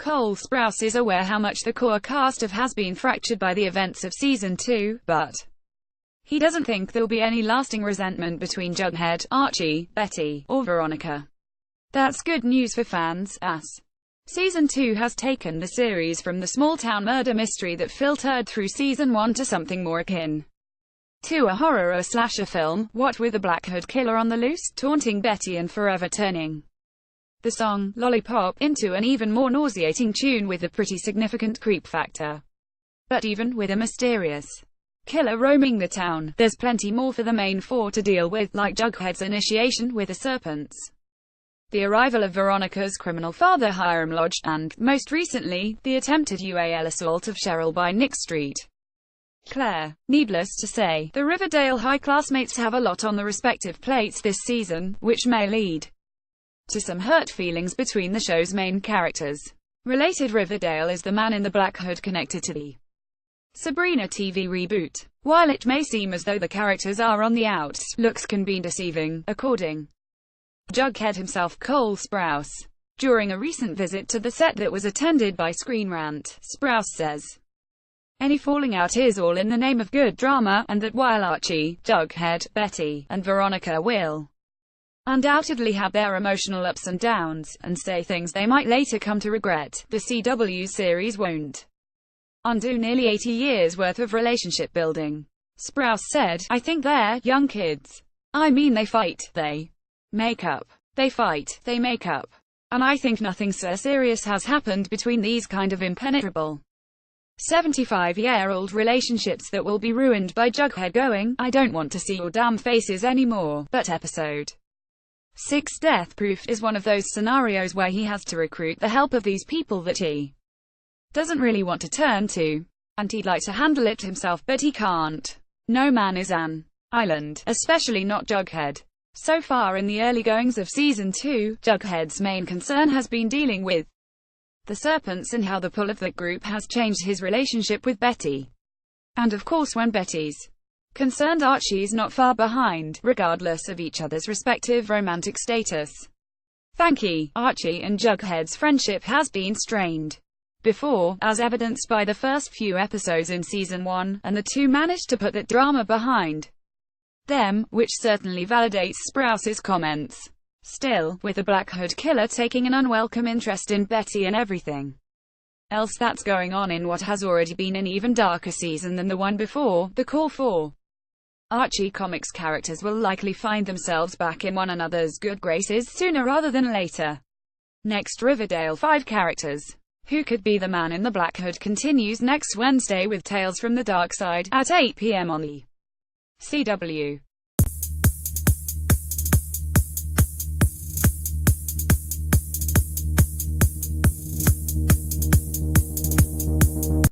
Cole Sprouse is aware how much the core cast has been fractured by the events of Season 2, but he doesn't think there'll be any lasting resentment between Jughead, Archie, Betty, or Veronica. That's good news for fans, as Season 2 has taken the series from the small-town murder mystery that filtered through Season 1 to something more akin to a horror or slasher film, what with the Black Hood Killer on the loose, taunting Betty and forever turning the song, Lollipop, into an even more nauseating tune with a pretty significant creep factor. But even with a mysterious killer roaming the town, there's plenty more for the main four to deal with, like Jughead's initiation with the serpents, the arrival of Veronica's criminal father Hiram Lodge, and, most recently, the attempted UAL assault of Cheryl by Nick Street. Claire. Needless to say, the Riverdale high classmates have a lot on the respective plates this season, which may lead to some hurt feelings between the show's main characters. Related, Riverdale is the man in the black hood connected to the Sabrina TV reboot. While it may seem as though the characters are on the outs, looks can be deceiving, according to Jughead himself, Cole Sprouse. During a recent visit to the set that was attended by Screen Rant, Sprouse says any falling out is all in the name of good drama, and that while Archie, Jughead, Betty, and Veronica will undoubtedly have their emotional ups and downs, and say things they might later come to regret, the CW series won't undo nearly 80 years worth of relationship building. Sprouse said, "I think they're young kids. I mean, they fight, they make up. They fight, they make up. And I think nothing so serious has happened between these kind of impenetrable 75-year-old relationships that will be ruined by Jughead going, 'I don't want to see your damn faces anymore.'" But episode 6 Death Proof is one of those scenarios where he has to recruit the help of these people that he doesn't really want to turn to, and he'd like to handle it himself, but he can't. No man is an island, especially not Jughead. So far in the early goings of Season 2, Jughead's main concern has been dealing with the serpents and how the pull of that group has changed his relationship with Betty. And of course, when Betty's concerned, Archie's not far behind, regardless of each other's respective romantic status. Thankfully, Archie and Jughead's friendship has been strained before, as evidenced by the first few episodes in Season 1, and the two managed to put that drama behind them, which certainly validates Sprouse's comments. Still, with the Black Hood Killer taking an unwelcome interest in Betty and everything else that's going on in what has already been an even darker season than the one before, the call for Archie comics characters will likely find themselves back in one another's good graces sooner rather than later. Next, Riverdale 5 characters. Who could be the man in the Black Hood continues next Wednesday with Tales from the Dark Side, at 8 p.m. on the CW.